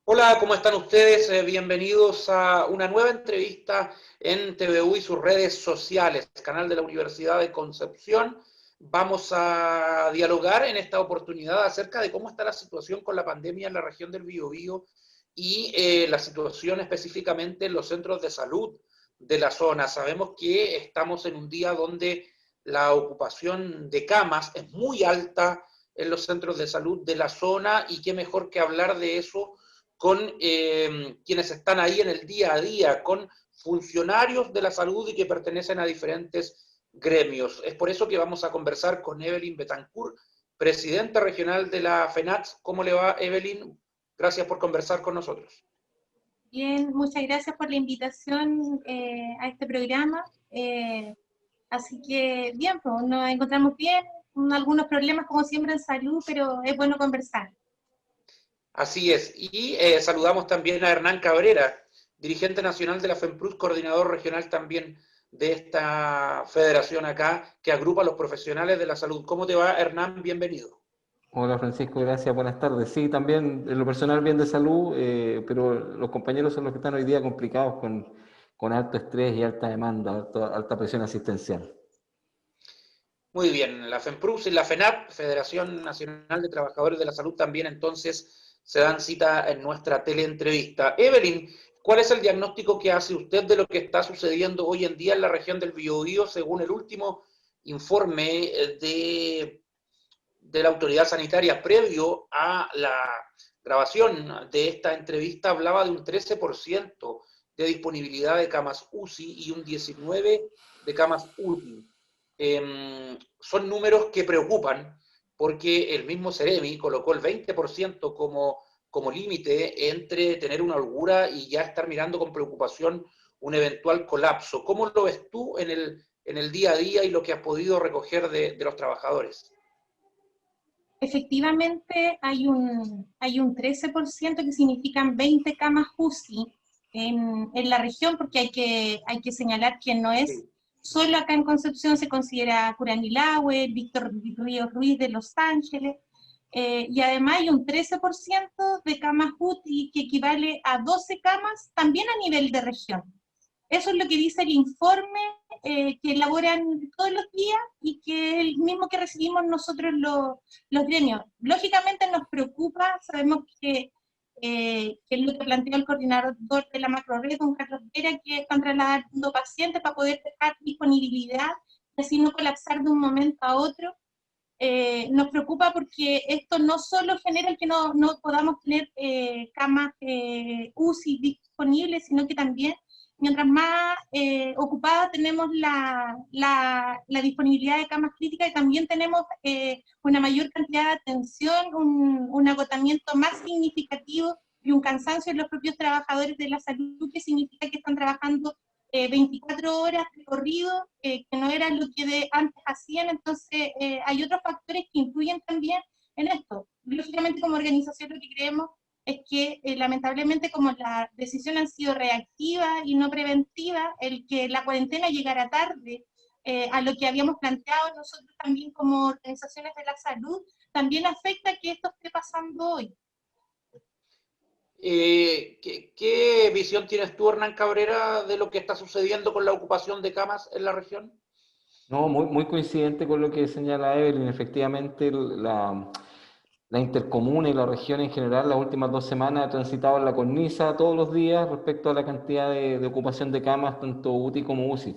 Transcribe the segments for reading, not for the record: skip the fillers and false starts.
Hola, ¿cómo están ustedes? Bienvenidos a una nueva entrevista en TVU y sus redes sociales, canal de la Universidad de Concepción. Vamos a dialogar en esta oportunidad acerca de cómo está la situación con la pandemia en la región del Biobío y la situación específicamente en los centros de salud de la zona. Sabemos que estamos en un día donde la ocupación de camas es muy alta en los centros de salud de la zona y qué mejor que hablar de eso con quienes están ahí en el día a día, con funcionarios de la salud y que pertenecen a diferentes gremios. Es por eso que vamos a conversar con Evelyn Betancourt, presidenta regional de la FENATS. ¿Cómo le va, Evelyn? Gracias por conversar con nosotros. Bien, muchas gracias por la invitación a este programa. Así que, bien, pues nos encontramos bien, con algunos problemas como siempre en salud, pero es bueno conversar. Así es. Y saludamos también a Hernán Cabrera, dirigente nacional de la FEMPRUS, coordinador regional también de esta federación acá, que agrupa a los profesionales de la salud. ¿Cómo te va, Hernán? Bienvenido. Hola Francisco, gracias, buenas tardes. Sí, también en lo personal bien de salud, pero los compañeros son los que están hoy día complicados con alto estrés y alta demanda, alta presión asistencial. Muy bien, la FEMPRUS y la FENAP, Federación Nacional de Trabajadores de la Salud, también entonces se dan cita en nuestra teleentrevista. Evelyn, ¿cuál es el diagnóstico que hace usted de lo que está sucediendo hoy en día en la región del Biobío según el último informe de la autoridad sanitaria previo a la grabación de esta entrevista? Hablaba de un 13% de disponibilidad de camas UCI y un 19% de camas UTI. Son números que preocupan porque el mismo Ceremi colocó el 20% como límite entre tener una holgura y ya estar mirando con preocupación un eventual colapso. ¿Cómo lo ves tú en el día a día y lo que has podido recoger de los trabajadores? Efectivamente, hay un 13% que significan 20 camas UCI en la región, porque hay que señalar que no es Sí. solo acá en Concepción, se considera Curanilahue, Víctor Ríos Ruiz de Los Ángeles, y además hay un 13% de camas UTI que equivale a 12 camas también a nivel de región. Eso es lo que dice el informe que elaboran todos los días y que es el mismo que recibimos nosotros los gremios. Lógicamente nos preocupa, sabemos que es lo que planteó el coordinador de la macrored, don Carlos Vera, que están trasladando pacientes para poder dejar disponibilidad y así no colapsar de un momento a otro. Nos preocupa porque esto no solo genera el que no podamos tener camas UCI disponibles, sino que también, mientras más ocupada tenemos la disponibilidad de camas críticas, y también tenemos una mayor cantidad de atención, un agotamiento más significativo y un cansancio en los propios trabajadores de la salud, que significa que están trabajando 24 horas de corrido, que no era lo que antes hacían. Entonces hay otros factores que influyen también en esto. Lógicamente, como organización, lo que creemos es que lamentablemente, como las decisiones han sido reactivas y no preventivas, el que la cuarentena llegara tarde a lo que habíamos planteado nosotros también como organizaciones de la salud, también afecta que esto esté pasando hoy. ¿Qué visión tienes tú, Hernán Cabrera, de lo que está sucediendo con la ocupación de camas en la región? No, muy coincidente con lo que señala Evelyn, efectivamente la intercomuna y la región en general las últimas 2 semanas ha transitado en la cornisa todos los días respecto a la cantidad de ocupación de camas, tanto UTI como UCI.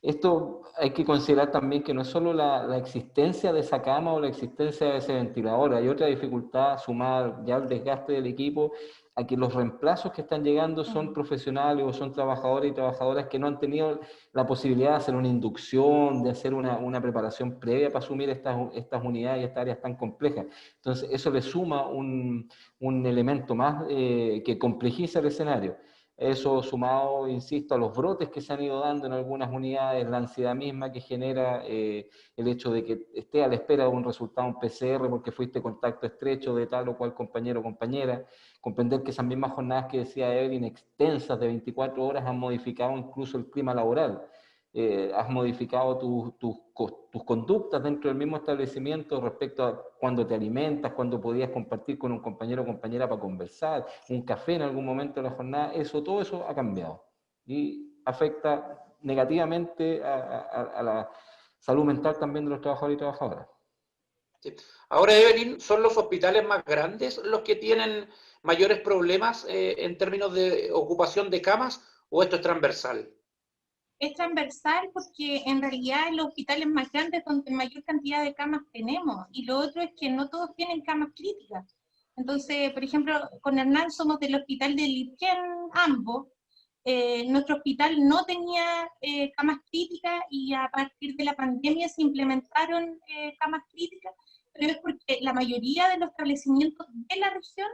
Esto hay que considerar también que no es solo la existencia de esa cama o la existencia de ese ventilador, hay otra dificultad sumada ya al desgaste del equipo, a que los reemplazos que están llegando son profesionales o son trabajadores y trabajadoras que no han tenido la posibilidad de hacer una inducción, de hacer una preparación previa para asumir estas unidades y estas áreas tan complejas. Entonces, eso le suma un elemento más que complejiza el escenario. Eso sumado, insisto, a los brotes que se han ido dando en algunas unidades, la ansiedad misma que genera el hecho de que esté a la espera de un resultado, un PCR, porque fuiste contacto estrecho de tal o cual compañero o compañera. Comprender que esas mismas jornadas que decía Evelyn, extensas de 24 horas, han modificado incluso el clima laboral. has modificado tus conductas dentro del mismo establecimiento respecto a cuando te alimentas, cuando podías compartir con un compañero o compañera para conversar, un café en algún momento de la jornada, todo eso ha cambiado y afecta negativamente a la salud mental también de los trabajadores y trabajadoras. Sí. Ahora, Evelyn, ¿son los hospitales más grandes los que tienen mayores problemas en términos de ocupación de camas o esto es transversal? Es transversal porque en realidad los hospitales más grandes es donde mayor cantidad de camas tenemos, y lo otro es que no todos tienen camas críticas. Entonces, por ejemplo, con Hernán somos del hospital de Lipquén, ambos. Nuestro hospital no tenía camas críticas y a partir de la pandemia se implementaron camas críticas, pero es porque la mayoría de los establecimientos de la región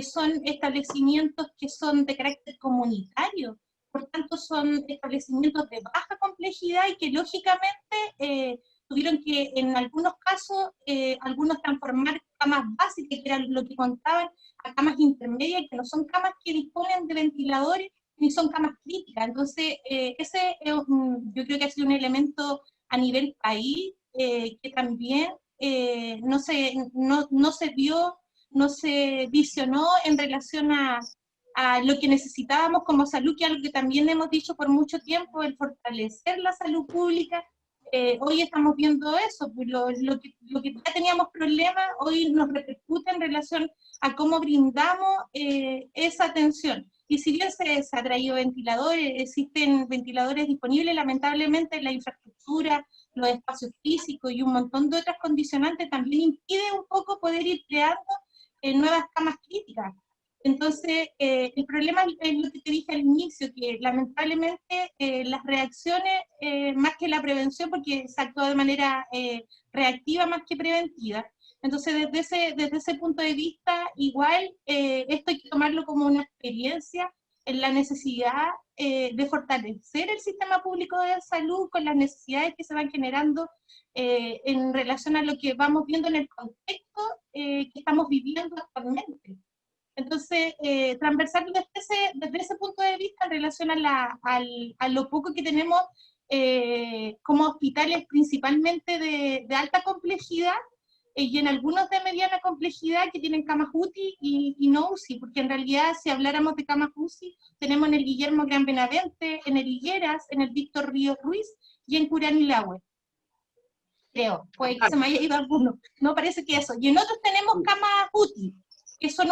son establecimientos que son de carácter comunitario. Por tanto, son establecimientos de baja complejidad y que lógicamente tuvieron que, en algunos casos, algunos transformar camas básicas, que era lo que contaban, a camas intermedias, que no son camas que disponen de ventiladores, ni son camas críticas. Entonces, ese yo creo que ha sido un elemento a nivel país que también no se vio, no se visionó en relación a lo que necesitábamos como salud, que es algo que también hemos dicho por mucho tiempo, el fortalecer la salud pública. Hoy estamos viendo eso, pues lo que ya teníamos problemas, hoy nos repercute en relación a cómo brindamos esa atención. Y si bien se ha traído ventiladores, existen ventiladores disponibles, lamentablemente la infraestructura, los espacios físicos y un montón de otras condicionantes también impide un poco poder ir creando nuevas camas críticas. Entonces, el problema es lo que te dije al inicio, que lamentablemente las reacciones, más que la prevención, porque se actuó de manera reactiva más que preventiva. Entonces, desde ese punto de vista, igual esto hay que tomarlo como una experiencia en la necesidad de fortalecer el sistema público de salud con las necesidades que se van generando en relación a lo que vamos viendo en el contexto que estamos viviendo actualmente. Entonces, transversal desde ese punto de vista en relación a lo poco que tenemos como hospitales principalmente de alta complejidad y en algunos de mediana complejidad que tienen camas UTI y no UCI, porque en realidad si habláramos de camas UCI, tenemos en el Guillermo Gran Benavente, en el Higueras, en el Víctor Ríos Ruiz y en Curanilahue. Creo, pues se me haya ido alguno. No, parece que eso. Y en otros tenemos camas UTI, que son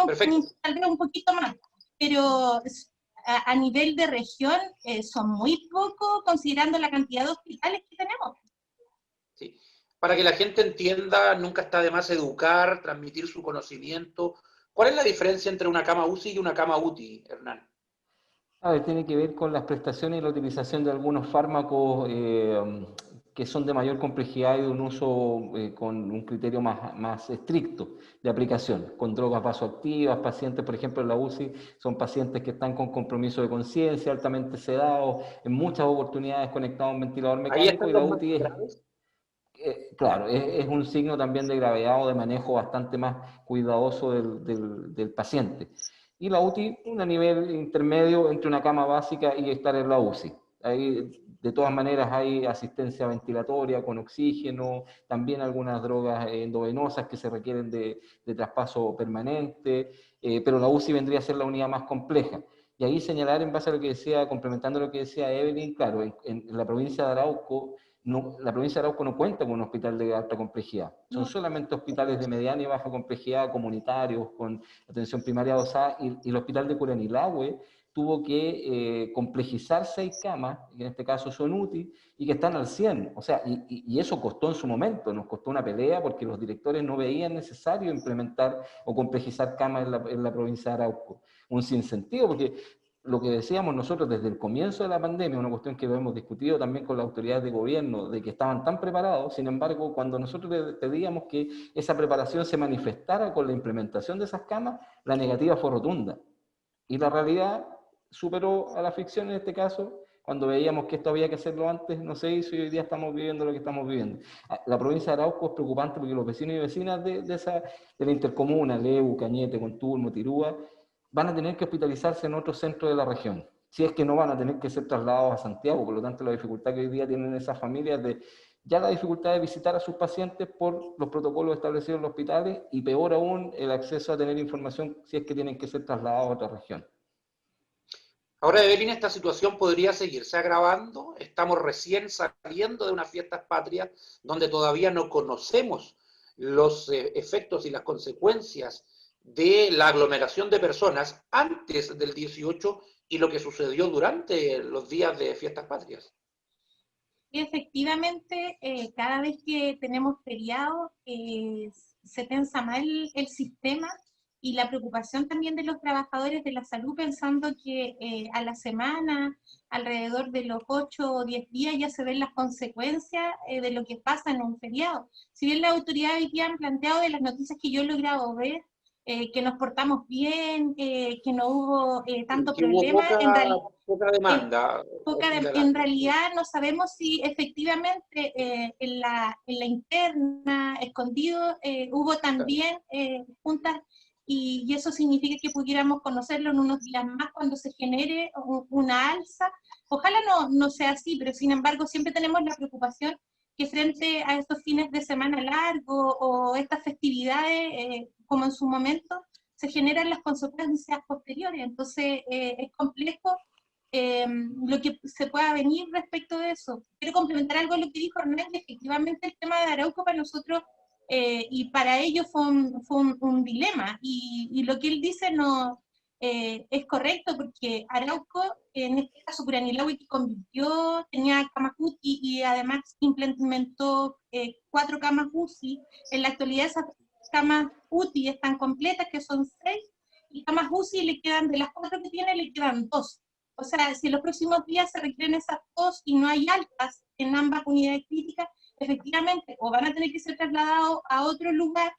tal vez un poquito más, pero a nivel de región son muy pocos considerando la cantidad de hospitales que tenemos. Sí. Para que la gente entienda, nunca está de más educar, transmitir su conocimiento. ¿Cuál es la diferencia entre una cama UCI y una cama UTI, Hernán? A ver, tiene que ver con las prestaciones y la utilización de algunos fármacos que son de mayor complejidad y de un uso con un criterio más estricto de aplicación, con drogas vasoactivas, pacientes, por ejemplo, en la UCI, son pacientes que están con compromiso de conciencia, altamente sedados, en muchas oportunidades conectados a un ventilador Ahí mecánico, están y la los más UTI graves. claro, es un signo también de gravedad o de manejo bastante más cuidadoso del paciente. Y la UTI, a nivel intermedio entre una cama básica y estar en la UCI. Ahí, de todas maneras, hay asistencia ventilatoria con oxígeno, también algunas drogas endovenosas que se requieren de traspaso permanente, pero la UCI vendría a ser la unidad más compleja. Y ahí señalar, en base a lo que decía, complementando lo que decía Evelyn, claro, en la provincia de Arauco, la provincia de Arauco no cuenta con un hospital de alta complejidad. Son solamente hospitales de mediana y baja complejidad, comunitarios, con atención primaria dosada, y el hospital de Curanilahue tuvo que complejizar 6 camas, que en este caso son UTI, y que están al 100. O sea, y eso costó en su momento, nos costó una pelea porque los directores no veían necesario implementar o complejizar camas en la provincia de Arauco. Un sinsentido, porque lo que decíamos nosotros desde el comienzo de la pandemia, una cuestión que lo hemos discutido también con las autoridades de gobierno, de que estaban tan preparados. Sin embargo, cuando nosotros les pedíamos que esa preparación se manifestara con la implementación de esas camas, la negativa fue rotunda. Y la realidad superó a la ficción en este caso, cuando veíamos que esto había que hacerlo antes, no se hizo, y hoy día estamos viviendo lo que estamos viviendo. La provincia de Arauco es preocupante porque los vecinos y vecinas de la intercomuna, Leu, Cañete, Contulmo, Tirúa, van a tener que hospitalizarse en otros centros de la región, si es que no van a tener que ser trasladados a Santiago. Por lo tanto, la dificultad que hoy día tienen esas familias de ya la dificultad de visitar a sus pacientes por los protocolos establecidos en los hospitales y peor aún el acceso a tener información si es que tienen que ser trasladados a otra región. Ahora, Evelyn, esta situación podría seguirse agravando. Estamos recién saliendo de unas fiestas patrias donde todavía no conocemos los efectos y las consecuencias de la aglomeración de personas antes del 18 y lo que sucedió durante los días de fiestas patrias. Y efectivamente, cada vez que tenemos feriados, se tensa más el sistema y la preocupación también de los trabajadores de la salud, pensando que a la semana, alrededor de los 8 o 10 días, ya se ven las consecuencias de lo que pasa en un feriado. Si bien las autoridades ya han planteado de las noticias que yo he logrado ver, que nos portamos bien, que no hubo tanto Que hubo problema, en realidad poca demanda en hospitalaria. realidad no sabemos si efectivamente en la interna, escondido, hubo también juntas y eso significa que pudiéramos conocerlo en unos días más cuando se genere una alza. Ojalá no sea así, pero sin embargo siempre tenemos la preocupación que frente a estos fines de semana largos o estas festividades, como en su momento, se generan las consecuencias posteriores. Entonces es complejo lo que se pueda venir respecto de eso. Quiero complementar algo de lo que dijo Hernán, que efectivamente el tema de Arauco para nosotros y para ellos fue un dilema, y lo que él dice no es correcto, porque Arauco, en este caso Curanilahue, que convirtió, tenía camas UCI y además implementó 4 camas UCI. En la actualidad esas camas UCI están completas, que son 6, y camas UCI le quedan, de las 4 que tiene, le quedan 2. O sea, si en los próximos días se requieren esas 2 y no hay altas en ambas unidades críticas, efectivamente, o van a tener que ser trasladados a otro lugar,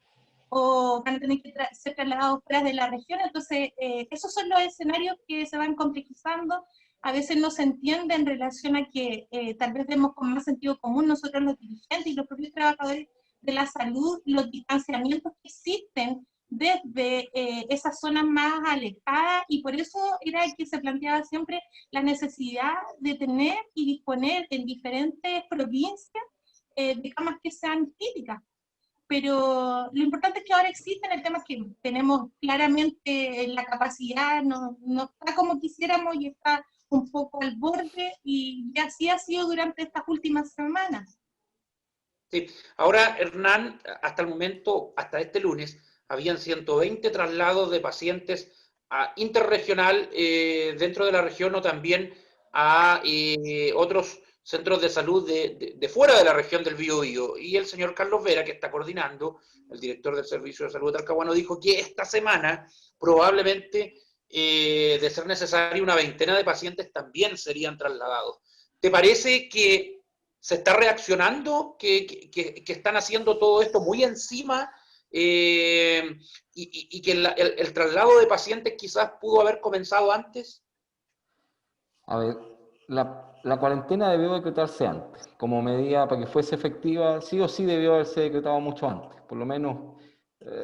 o van a tener que ser trasladados fuera de la región. Entonces, esos son los escenarios que se van complejizando. A veces no se entiende en relación a que tal vez vemos con más sentido común nosotros los dirigentes y los propios trabajadores de la salud, los distanciamientos que existen desde esas zonas más alejadas, y por eso era que se planteaba siempre la necesidad de tener y disponer en diferentes provincias de camas que sean críticas. Pero lo importante es que ahora existen, el tema es que tenemos claramente la capacidad, no está como quisiéramos y está un poco al borde, y así ha sido durante estas últimas semanas. Sí. Ahora, Hernán, hasta el momento, hasta este lunes, habían 120 traslados de pacientes a interregional dentro de la región, o también a otros centros de salud de fuera de la región del Biobío. Y el señor Carlos Vera, que está coordinando, el director del Servicio de Salud de Talcahuano, dijo que esta semana probablemente, de ser necesario, una veintena de pacientes también serían trasladados. ¿Te parece que se está reaccionando, que están haciendo todo esto muy encima, y que el traslado de pacientes quizás pudo haber comenzado antes? A ver, la cuarentena debió decretarse antes, como medida para que fuese efectiva, sí o sí debió haberse decretado mucho antes, por lo menos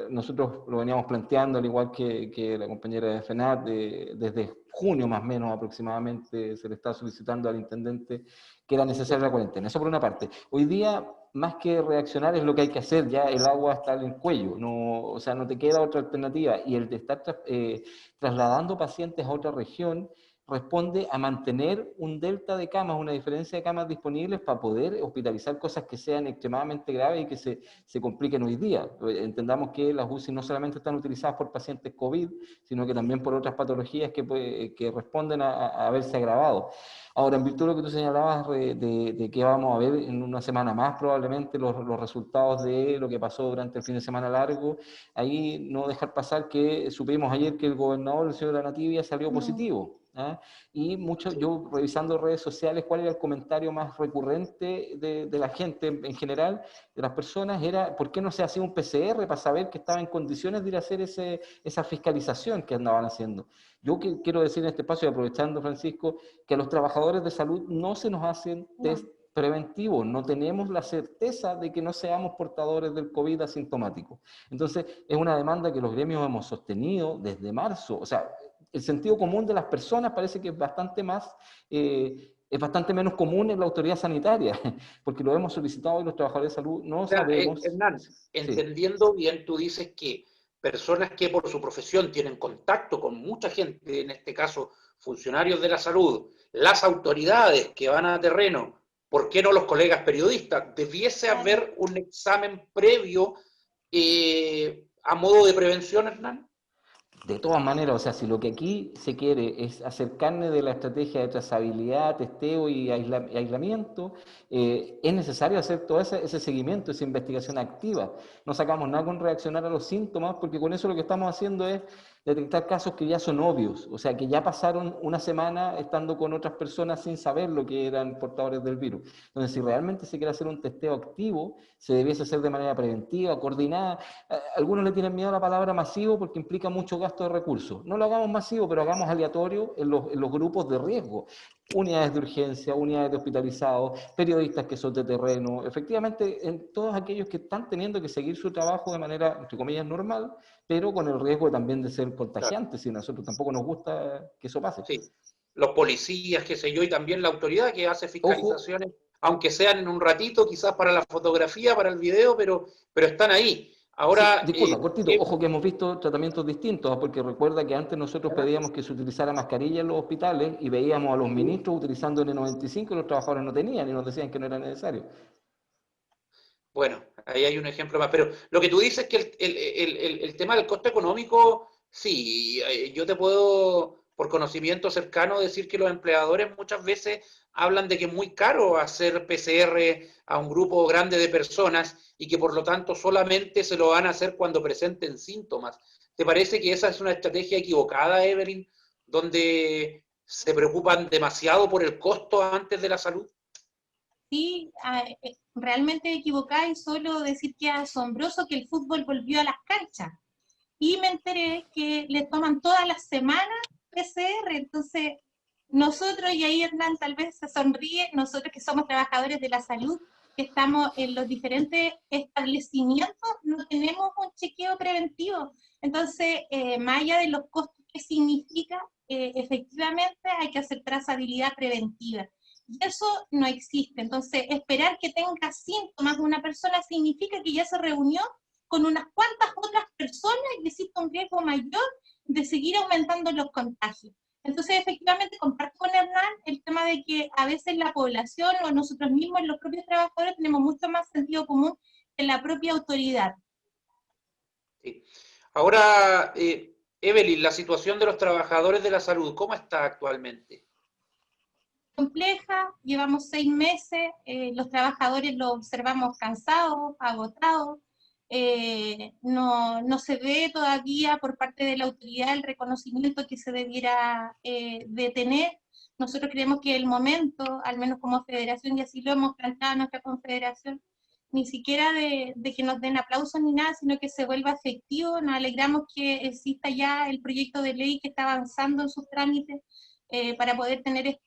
nosotros lo veníamos planteando, al igual que la compañera de FENAT, desde junio más o menos aproximadamente se le está solicitando al intendente que era necesaria la cuarentena. Eso por una parte. Hoy día, más que reaccionar, es lo que hay que hacer, ya el agua está en el cuello, no, o sea, no te queda otra alternativa, y el de estar trasladando pacientes a otra región responde a mantener un delta de camas, una diferencia de camas disponibles para poder hospitalizar cosas que sean extremadamente graves y que se compliquen hoy día. Entendamos que las UCI no solamente están utilizadas por pacientes COVID, sino que también por otras patologías que responden a haberse agravado. Ahora, en virtud de lo que tú señalabas de que vamos a ver en una semana más probablemente los resultados de lo que pasó durante el fin de semana largo, ahí no dejar pasar que supimos ayer que el gobernador, el señor Anativia, salió positivo. ¿Ah? Y yo revisando redes sociales, cuál era el comentario más recurrente de la gente en general, de las personas, era ¿por qué no se hacía un PCR para saber que estaba en condiciones de ir a hacer esa fiscalización que andaban haciendo? Yo quiero decir en este espacio, y aprovechando, Francisco, que a los trabajadores de salud no se nos hacen test preventivos, no tenemos la certeza de que no seamos portadores del COVID asintomático. Entonces, es una demanda que los gremios hemos sostenido desde marzo, o sea, el sentido común de las personas parece que es bastante menos común en la autoridad sanitaria, porque lo hemos solicitado y los trabajadores de salud no O sea, sabemos. Hernán, Sí. entendiendo bien, tú dices que personas que por su profesión tienen contacto con mucha gente, en este caso funcionarios de la salud, las autoridades que van a terreno, ¿por qué no los colegas periodistas? Debiese Claro. haber un examen previo a modo de prevención, Hernán. De todas maneras, o sea, si lo que aquí se quiere es hacer carne de la estrategia de trazabilidad, testeo y aislamiento, es necesario hacer todo ese seguimiento, esa investigación activa. No sacamos nada con reaccionar a los síntomas, porque con eso lo que estamos haciendo es detectar casos que ya son obvios, o sea, que ya pasaron una semana estando con otras personas sin saber lo que eran portadores del virus. Entonces, si realmente se quiere hacer un testeo activo, se debiese hacer de manera preventiva, coordinada. Algunos le tienen miedo a la palabra masivo porque implica mucho gasto de recursos. No lo hagamos masivo, pero hagamos aleatorio en los grupos de riesgo. Unidades de urgencia, unidades de hospitalizados, periodistas que son de terreno, efectivamente en todos aquellos que están teniendo que seguir su trabajo de manera, entre comillas, normal, pero con el riesgo también de ser Claro. contagiantes, y a nosotros tampoco nos gusta que eso pase. Sí, los policías, qué sé yo, y también la autoridad que hace Ojo, fiscalizaciones, aunque sean en un ratito, quizás para la fotografía, para el video, pero están ahí. sí, Ahora, disculpa, cortito, ojo que hemos visto tratamientos distintos, porque recuerda que antes nosotros pedíamos que se utilizara mascarilla en los hospitales y veíamos a los ministros utilizando N95 y los trabajadores no tenían y nos decían que no era necesario. bueno, ahí hay un ejemplo más. Pero lo que tú dices es que el tema del costo económico, sí, yo te puedo, por conocimiento cercano, decir que los empleadores muchas veces hablan de que es muy caro hacer PCR a un grupo grande de personas y que por lo tanto solamente se lo van a hacer cuando presenten síntomas. ¿Te parece que esa es una estrategia equivocada, Evelyn, donde se preocupan demasiado por el costo antes de la salud? Sí, realmente equivocada y solo decir que es asombroso que el fútbol volvió a las canchas. Y me enteré que le toman todas las semanas PCR, entonces nosotros, y ahí Hernán tal vez se sonríe, nosotros que somos trabajadores de la salud, que estamos en los diferentes establecimientos, no tenemos un chequeo preventivo. Entonces, más allá de los costos que significa, efectivamente hay que hacer trazabilidad preventiva. Y eso no existe. Entonces, esperar que tenga síntomas una persona significa que ya se reunió con unas cuantas otras personas y existe un riesgo mayor de seguir aumentando los contagios. Entonces, efectivamente, comparto con Hernán el tema de que a veces la población o nosotros mismos, los propios trabajadores, tenemos mucho más sentido común que la propia autoridad. Sí. Ahora, Evelyn, la situación de los trabajadores de la salud, ¿cómo está actualmente? Compleja, llevamos 6 meses, los trabajadores lo observamos cansados, agotados, no se ve todavía por parte de la autoridad el reconocimiento que se debiera de tener. Nosotros creemos que el momento, al menos como federación, y así lo hemos planteado en nuestra confederación, ni siquiera de que nos den aplausos ni nada, sino que se vuelva efectivo. Nos alegramos que exista ya el proyecto de ley que está avanzando en sus trámites, para poder tener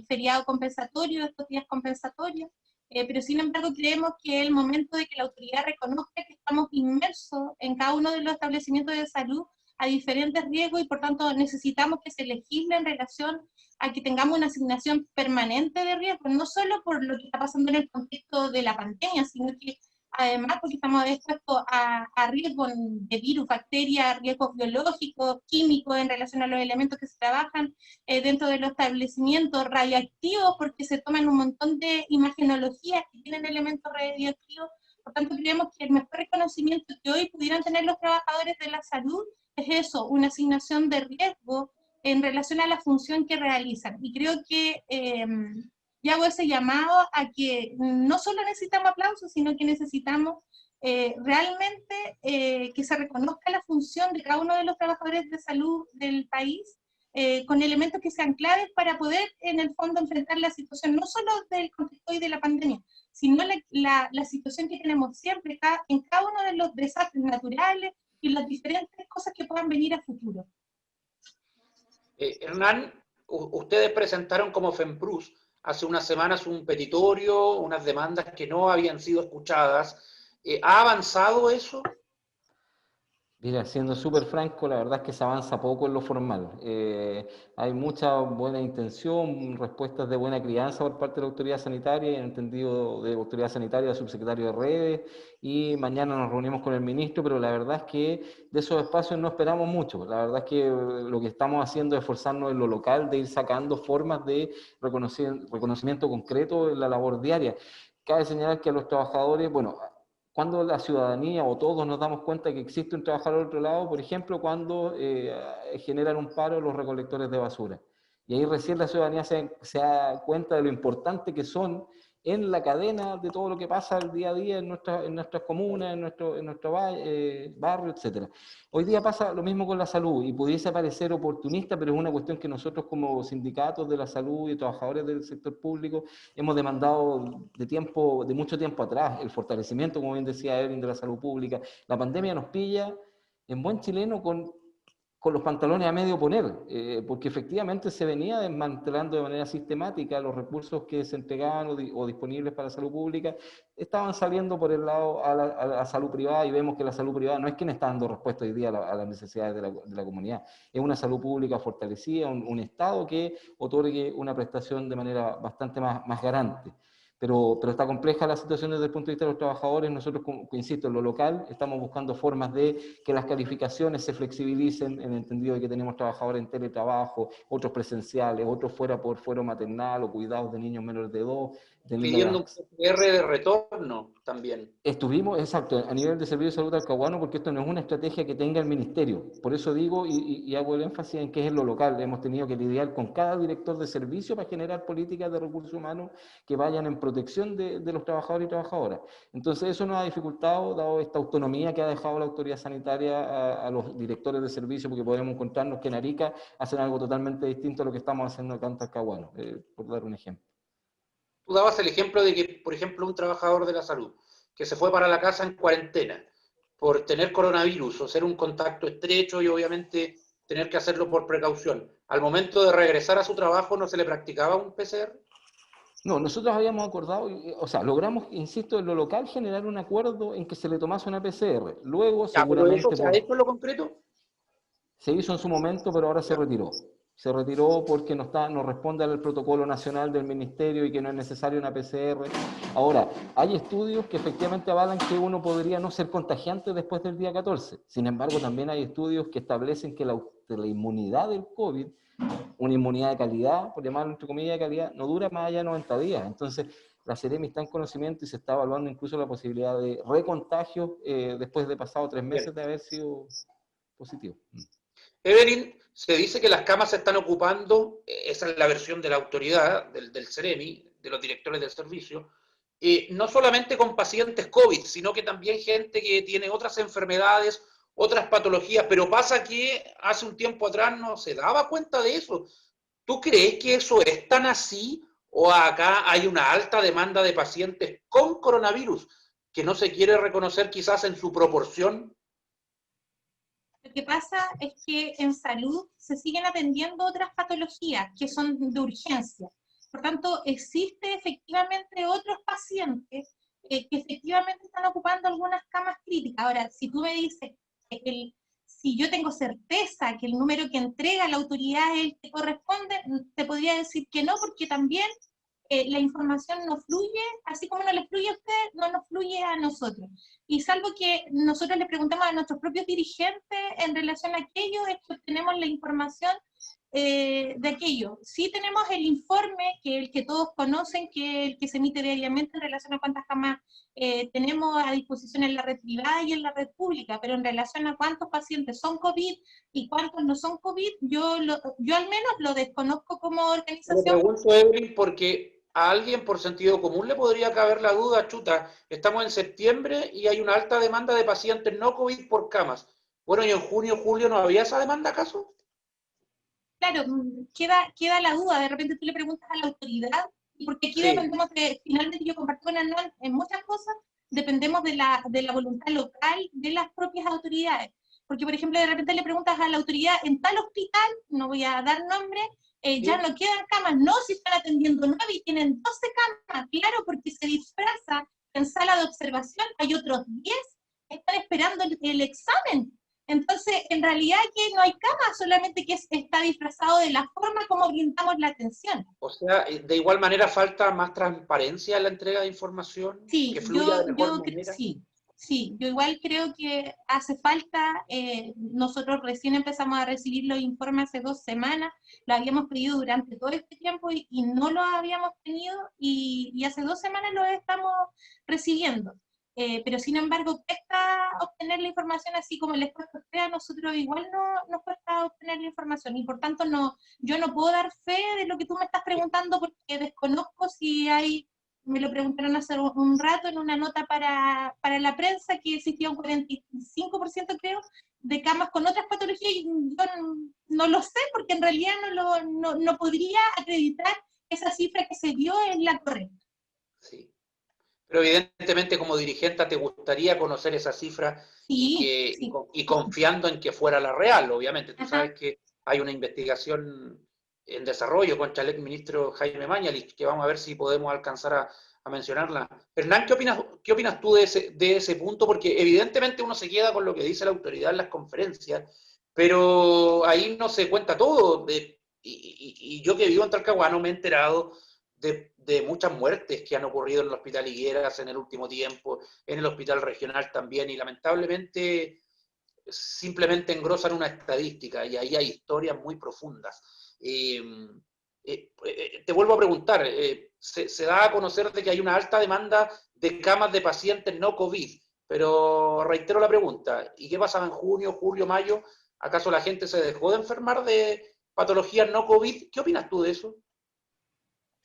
feriado compensatorio, estos días compensatorios, pero sin embargo creemos que es el momento de que la autoridad reconozca que estamos inmersos en cada uno de los establecimientos de salud a diferentes riesgos y por tanto necesitamos que se legisle en relación a que tengamos una asignación permanente de riesgos, no solo por lo que está pasando en el contexto de la pandemia, sino que además porque estamos expuestos a riesgos de virus, bacterias, riesgos biológicos, químicos en relación a los elementos que se trabajan dentro de los establecimientos, radioactivos, porque se toman un montón de imagenologías que tienen elementos radioactivos. Por tanto, creemos que el mejor reconocimiento que hoy pudieran tener los trabajadores de la salud es eso, una asignación de riesgo en relación a la función que realizan. Y creo que y hago ese llamado a que no solo necesitamos aplausos, sino que necesitamos realmente que se reconozca la función de cada uno de los trabajadores de salud del país, con elementos que sean claves para poder, en el fondo, enfrentar la situación, no solo del contexto y de la pandemia, sino la situación que tenemos siempre en cada uno de los desastres naturales y las diferentes cosas que puedan venir a futuro. Hernán, ustedes presentaron como FEMPRUS hace unas semanas un petitorio, unas demandas que no habían sido escuchadas. ¿Ha avanzado eso? Mira, siendo súper franco, la verdad es que se avanza poco en lo formal. Hay mucha buena intención, respuestas de buena crianza por parte de la autoridad sanitaria, y en entendido de autoridad sanitaria, subsecretario de redes, y mañana nos reunimos con el ministro, pero la verdad es que de esos espacios no esperamos mucho. La verdad es que lo que estamos haciendo es esforzarnos en lo local, de ir sacando formas de reconocimiento concreto en la labor diaria. Cabe señalar que a los trabajadores, bueno, cuando la ciudadanía o todos nos damos cuenta que existe un trabajador al otro lado, por ejemplo, cuando generan un paro los recolectores de basura. Y ahí recién la ciudadanía se da cuenta de lo importante que son en la cadena de todo lo que pasa el día a día en nuestras comunas, en nuestro barrio, etc. Hoy día pasa lo mismo con la salud, y pudiese parecer oportunista, pero es una cuestión que nosotros como sindicatos de la salud y trabajadores del sector público hemos demandado de mucho tiempo atrás. El fortalecimiento, como bien decía Evelyn, de la salud pública. La pandemia nos pilla en buen chileno con los pantalones a medio poner, porque efectivamente se venía desmantelando de manera sistemática los recursos que se entregaban o disponibles para la salud pública, estaban saliendo por el lado a la salud privada, y vemos que la salud privada no es quien está dando respuesta hoy día a las necesidades de la comunidad, es una salud pública fortalecida, un Estado que otorgue una prestación de manera bastante más garante. Pero está compleja la situación desde el punto de vista de los trabajadores. Nosotros, insisto, en lo local estamos buscando formas de que las calificaciones se flexibilicen, en el entendido de que tenemos trabajadores en teletrabajo, otros presenciales, otros fuera por fuero maternal o cuidados de niños menores de 2, teniendo Pidiendo un las... PCR de retorno también. Estuvimos, exacto, a nivel de Servicio de Salud Talcahuano, porque esto no es una estrategia que tenga el Ministerio. Por eso digo y hago el énfasis en que es en lo local. Hemos tenido que lidiar con cada director de servicio para generar políticas de recursos humanos que vayan en protección de los trabajadores y trabajadoras. Entonces eso nos ha dificultado, dado esta autonomía que ha dejado la autoridad sanitaria a los directores de servicio, porque podemos encontrarnos que en Arica hacen algo totalmente distinto a lo que estamos haciendo acá en Talcahuano, por dar un ejemplo. Tú dabas el ejemplo de que, por ejemplo, un trabajador de la salud que se fue para la casa en cuarentena por tener coronavirus o ser un contacto estrecho y obviamente tener que hacerlo por precaución, al momento de regresar a su trabajo no se le practicaba un PCR. No, nosotros habíamos acordado, o sea, logramos, insisto, en lo local generar un acuerdo en que se le tomase una PCR. Luego, Ya, pero eso seguramente se ha hecho en lo concreto. se hizo en su momento, pero ahora se retiró. Se retiró porque no responde al protocolo nacional del ministerio y que no es necesario una PCR. Ahora, hay estudios que efectivamente avalan que uno podría no ser contagiante después del día 14. Sin embargo, también hay estudios que establecen que la inmunidad del COVID, una inmunidad de calidad, por llamarlo entre comillas de calidad, no dura más allá de 90 días. Entonces, la Seremi está en conocimiento y se está evaluando incluso la posibilidad de recontagio después de pasado 3 meses de haber sido positivo. Evelyn, se dice que las camas se están ocupando, esa es la versión de la autoridad, del CEREMI, de los directores del servicio, no solamente con pacientes COVID, sino que también gente que tiene otras enfermedades, otras patologías, pero pasa que hace un tiempo atrás no se daba cuenta de eso. ¿Tú crees que eso es tan así o acá hay una alta demanda de pacientes con coronavirus que no se quiere reconocer quizás en su proporción? Lo que pasa es que en salud se siguen atendiendo otras patologías que son de urgencia. Por tanto, existe efectivamente otros pacientes que efectivamente están ocupando algunas camas críticas. Ahora, si tú me dices que si yo tengo certeza que el número que entrega la autoridad es el que corresponde, te podría decir que no, porque también la información no fluye, así como no le fluye a usted, no nos fluye a nosotros. Y salvo que nosotros le preguntamos a nuestros propios dirigentes en relación a aquello, es que tenemos la información de aquello. Sí tenemos el informe, que el que todos conocen, que es el que se emite diariamente en relación a cuántas camas tenemos a disposición en la red privada y en la red pública, pero en relación a cuántos pacientes son COVID y cuántos no son COVID, yo al menos lo desconozco como Lo organización. pregunto, Evelyn, porque a alguien por sentido común le podría caber la duda, chuta, estamos en septiembre y hay una alta demanda de pacientes no COVID por camas. Bueno, ¿y en junio, julio no había esa demanda acaso? Claro, queda la duda, de repente tú le preguntas a la autoridad, porque aquí Sí, dependemos finalmente yo comparto con Hernán en muchas cosas, dependemos de la voluntad local de las propias autoridades. Porque, por ejemplo, de repente le preguntas a la autoridad, en tal hospital, no voy a dar nombre, ya sí. no quedan camas, no, si están atendiendo 9 y tienen 12 camas, claro, porque se disfraza en sala de observación, hay otros 10 que están esperando el examen. Entonces, en realidad que no hay cama, solamente que está disfrazado de la forma como brindamos la atención. O sea, de igual manera falta más transparencia en la entrega de información, que Sí, fluya de mejor manera. sí, yo igual creo que hace falta, nosotros recién empezamos a recibir los informes hace 2 semanas, lo habíamos pedido durante todo este tiempo y no lo habíamos tenido, y hace 2 semanas lo estamos recibiendo. Pero sin embargo, cuesta obtener la información así como les cuesta a ustedes, a nosotros igual nos cuesta obtener la información, y por tanto yo no puedo dar fe de lo que tú me estás preguntando porque desconozco si hay. Me lo preguntaron hace un rato en una nota para la prensa, que existía un 45%, creo, de camas con otras patologías, y yo no lo sé, porque en realidad no podría acreditar que esa cifra que se dio es la correcta. Sí. Pero evidentemente como dirigente te gustaría conocer esa cifra Sí. y confiando en que fuera la real, obviamente. Tú Ajá. sabes que hay una investigación en desarrollo contra el exministro Jaime Mañalich, que vamos a ver si podemos alcanzar a mencionarla. Hernán, ¿qué opinas tú de ese punto? Porque evidentemente uno se queda con lo que dice la autoridad en las conferencias, pero ahí no se cuenta todo. Y yo que vivo en Talcahuano me he enterado de muchas muertes que han ocurrido en el Hospital Higueras en el último tiempo, en el Hospital Regional también, y lamentablemente simplemente engrosan una estadística, y ahí hay historias muy profundas. Te vuelvo a preguntar, se da a conocer de que hay una alta demanda de camas de pacientes no COVID, pero reitero la pregunta, ¿y qué pasaba en junio, julio, mayo? ¿Acaso la gente se dejó de enfermar de patologías no COVID? ¿Qué opinas tú de eso?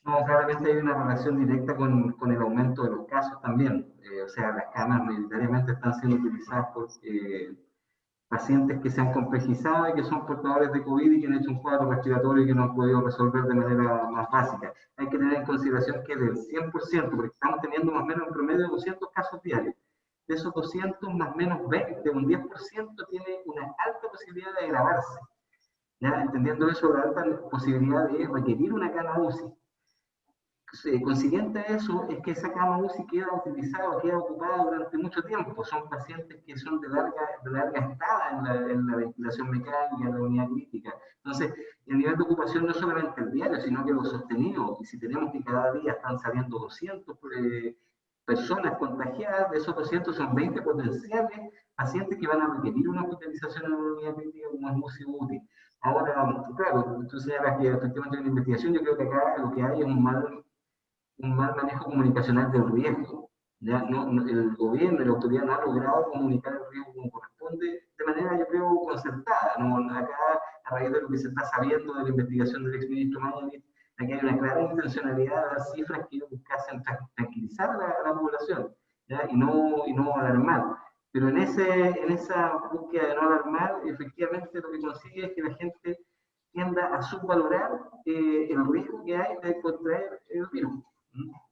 No, claramente hay una relación directa con el aumento de los casos también. O sea, las camas mayoritariamente están siendo utilizadas por pacientes que se han complejizado y que son portadores de COVID y que han hecho un cuadro respiratorio y que no han podido resolver de manera más básica. Hay que tener en consideración que del 100%, porque estamos teniendo más o menos en promedio de 200 casos diarios, de esos 200, más o menos 20, un 10% tiene una alta posibilidad de agravarse. ¿Ya? Entendiendo eso, la alta posibilidad de requerir una cama UCI. Consiguiente a eso es que esa cama UCI queda utilizada, queda ocupada durante mucho tiempo. Son pacientes que son de larga estada en la ventilación mecánica, en la unidad crítica. Entonces, el nivel de ocupación no es solamente el diario, sino que lo sostenido. Y si tenemos que cada día están saliendo 200 personas contagiadas, de esos 200 son 20 potenciales pacientes que van a requerir una hospitalización en una unidad crítica como es UCI útil. Ahora, claro, tú señalas que efectivamente hay una investigación, yo creo que acá lo que hay es un mal manejo comunicacional del riesgo. ¿Ya? El gobierno y la autoridad no han logrado comunicar el riesgo como corresponde de manera, yo creo, concertada. Acá, a raíz de lo que se está sabiendo de la investigación del exministro Mañalich, aquí hay una clara intencionalidad de dar cifras que buscasen tranquilizar a la población, ¿ya? Y no alarmar. Pero en esa búsqueda de no alarmar, efectivamente lo que consigue es que la gente tienda a subvalorar el riesgo que hay de contraer el virus.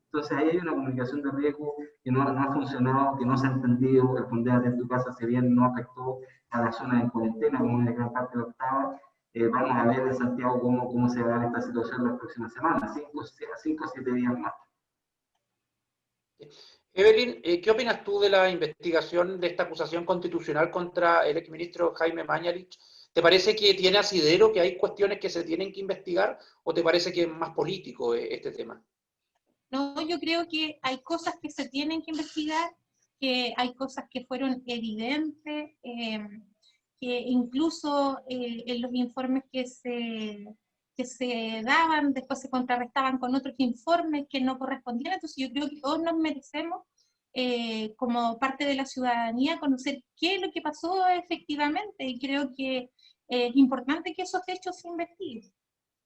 Entonces ahí hay una comunicación de riesgo que no ha funcionado, que no se ha entendido. El Quédate en tu casa, si bien no afectó a la zona de cuarentena, como en gran parte de la octava, vamos a ver en Santiago cómo se va a dar esta situación las próximas semanas, 5 o 7 días más. Evelyn, ¿qué opinas tú de la investigación de esta acusación constitucional contra el exministro Jaime Mañalich? ¿Te parece que tiene asidero, que hay cuestiones que se tienen que investigar, o te parece que es más político este tema? No, yo creo que hay cosas que se tienen que investigar, que hay cosas que fueron evidentes, que incluso en los informes que se daban, después se contrarrestaban con otros informes que no correspondían. Entonces yo creo que todos nos merecemos, como parte de la ciudadanía, conocer qué es lo que pasó efectivamente, y creo que es importante que esos hechos se investiguen.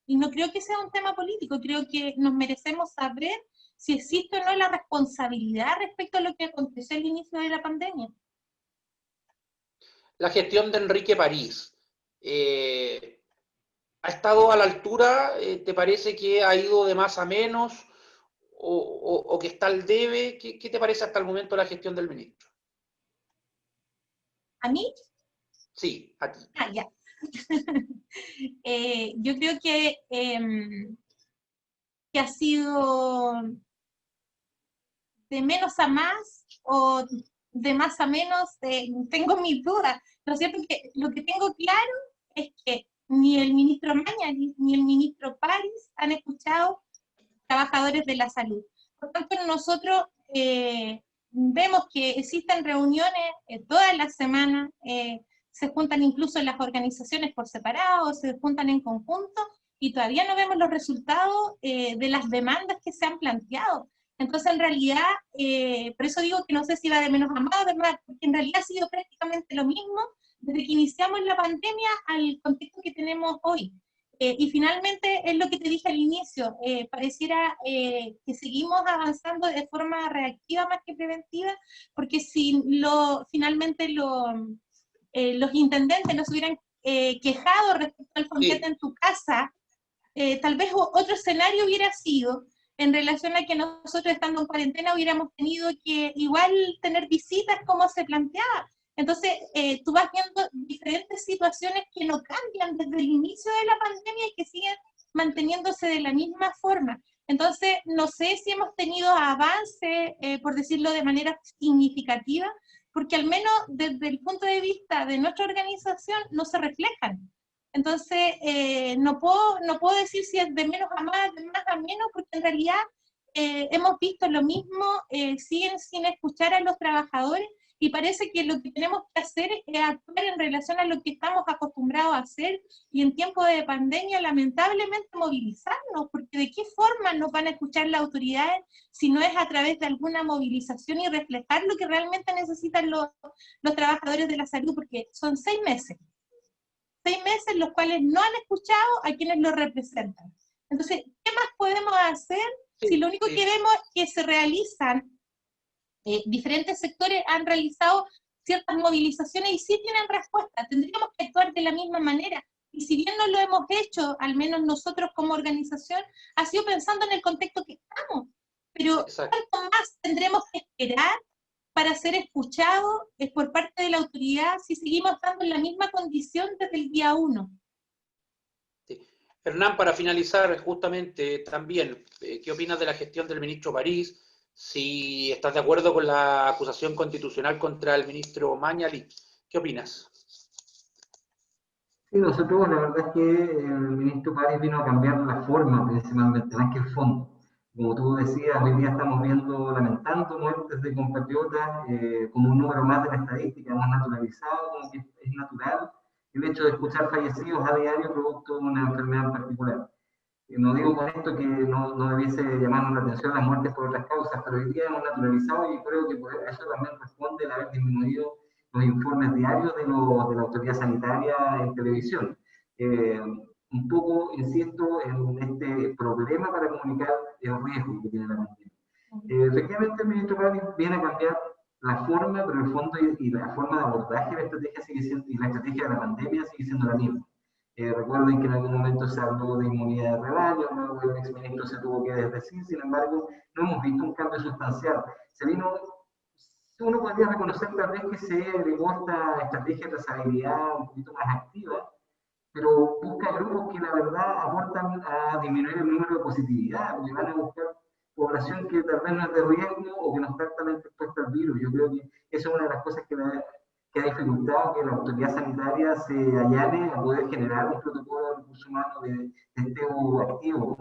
Y no creo que sea un tema político, creo que nos merecemos saber si existe o no la responsabilidad respecto a lo que aconteció al inicio de la pandemia. La gestión de Enrique París, ¿ha estado a la altura? ¿Te parece que ha ido de más a menos? ¿O que está al debe? ¿Qué te parece hasta el momento la gestión del ministro? ¿A mí? Sí, a ti. Ah, ya. Yo creo que ha sido de menos a más o de más a menos, tengo mis dudas. ¿no es cierto? Que lo que tengo claro es que ni el ministro Mañalich ni el ministro París han escuchado trabajadores de la salud. Por tanto, nosotros vemos que existen reuniones todas las semanas, se juntan incluso las organizaciones por separado, se juntan en conjunto, y todavía no vemos los resultados de las demandas que se han planteado. Entonces, en realidad, por eso digo que no sé si va de menos a más, ¿verdad? Porque en realidad ha sido prácticamente lo mismo desde que iniciamos la pandemia al contexto que tenemos hoy. Y finalmente, es lo que te dije al inicio, pareciera que seguimos avanzando de forma reactiva más que preventiva, porque si finalmente los intendentes no se hubieran quejado respecto al fonquete en tu casa, tal vez otro escenario hubiera sido en relación a que nosotros estando en cuarentena hubiéramos tenido que igual tener visitas como se planteaba. Entonces, tú vas viendo diferentes situaciones que no cambian desde el inicio de la pandemia y que siguen manteniéndose de la misma forma. Entonces, no sé si hemos tenido avance, por decirlo de manera significativa, porque al menos desde el punto de vista de nuestra organización no se reflejan. Entonces, no puedo decir si es de menos a más, de más a menos, porque en realidad hemos visto lo mismo, siguen sin escuchar a los trabajadores, y parece que lo que tenemos que hacer es actuar en relación a lo que estamos acostumbrados a hacer, y en tiempo de pandemia, lamentablemente, movilizarnos, porque ¿de qué forma nos van a escuchar las autoridades si no es a través de alguna movilización y reflejar lo que realmente necesitan los trabajadores de la salud? Porque son 6 meses los cuales no han escuchado a quienes los representan. Entonces, ¿qué más podemos hacer si lo único que vemos es que se realizan, diferentes sectores han realizado ciertas movilizaciones y sí tienen respuesta? Tendríamos que actuar de la misma manera. Y si bien no lo hemos hecho, al menos nosotros como organización, ha sido pensando en el contexto que estamos. Pero ¿cuánto más tendremos que esperar para ser escuchado por parte de la autoridad si seguimos estando en la misma condición desde el día 1? Sí. Hernán, para finalizar justamente también, ¿qué opinas de la gestión del ministro París? Si estás de acuerdo con la acusación constitucional contra el ministro Mañalich, ¿qué opinas? Sí, nosotros la verdad es que el ministro París vino a cambiar la forma principalmente, más que el fondo. Como tú decías, hoy día estamos lamentando muertes de compatriotas como un número más de la estadística, hemos naturalizado como que es natural el hecho de escuchar fallecidos a diario producto de una enfermedad en particular. No digo con esto que no debiese llamarnos la atención las muertes por otras causas, pero hoy día hemos naturalizado y creo que por eso también responde el haber disminuido los informes diarios de la autoridad sanitaria en televisión. Un poco, insisto, en este problema para comunicar el riesgo que tiene la pandemia. Efectivamente, el ministro París viene a cambiar la forma, pero el fondo y la forma de abordaje de la estrategia sigue siendo, y la estrategia de la pandemia sigue siendo la misma. Recuerden que en algún momento se habló de inmunidad de rebaño, luego el exministro se tuvo que desdecir, sin embargo, no hemos visto un cambio sustancial. Uno podría reconocer tal vez que se agregó esta estrategia de trazabilidad un poquito más activa, pero busca grupos que la verdad aportan a disminuir el número de positividad, porque van a buscar población que tal vez no es de riesgo o que no está altamente expuesta al virus. Yo creo que eso es una de las cosas que ha dificultado que la autoridad sanitaria se allane a poder generar un protocolo de recursos humanos de testeo activo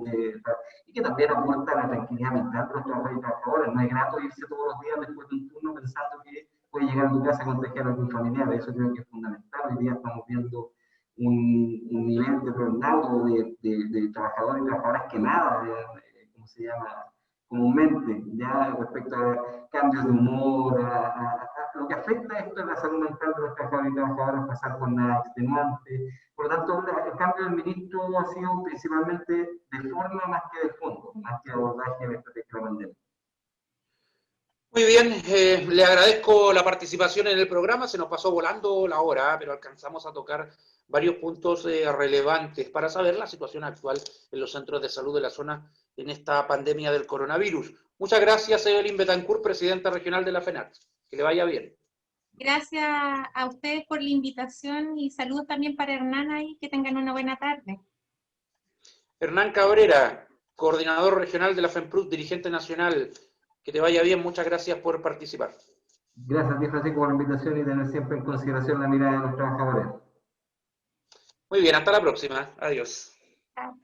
y que también aporta la tranquilidad mental de los trabajadores y trabajadoras. No es grato irse todos los días después de un turno pensando que puede llegar a tu casa a contagiar a algún familiar. Eso creo que es fundamental. Hoy día estamos viendo un nivel de burnout de trabajadores y trabajadoras quemadas, ¿cómo se llama? Comúnmente, ya respecto a cambios de humor, a lo que afecta esto en la salud mental de los trabajadores y trabajadoras, pasar por nada extenuante. Por lo tanto, el cambio del ministro ha sido principalmente de forma más que de fondo, más que abordaje de la estrategia de la pandemia. Muy bien, le agradezco la participación en el programa, se nos pasó volando la hora, pero alcanzamos a tocar varios puntos relevantes para saber la situación actual en los centros de salud de la zona en esta pandemia del coronavirus. Muchas gracias, Evelyn Betancourt, presidenta regional de la FENARTS. Que le vaya bien. Gracias a ustedes por la invitación y saludos también para Hernán ahí, que tengan una buena tarde. Hernán Cabrera, coordinador regional de la FENPRUT, dirigente nacional. Que te vaya bien, muchas gracias por participar. Gracias a ti, Francisco, por la invitación y tener siempre en consideración la mirada de los trabajadores. Muy bien, hasta la próxima. Adiós. Chao.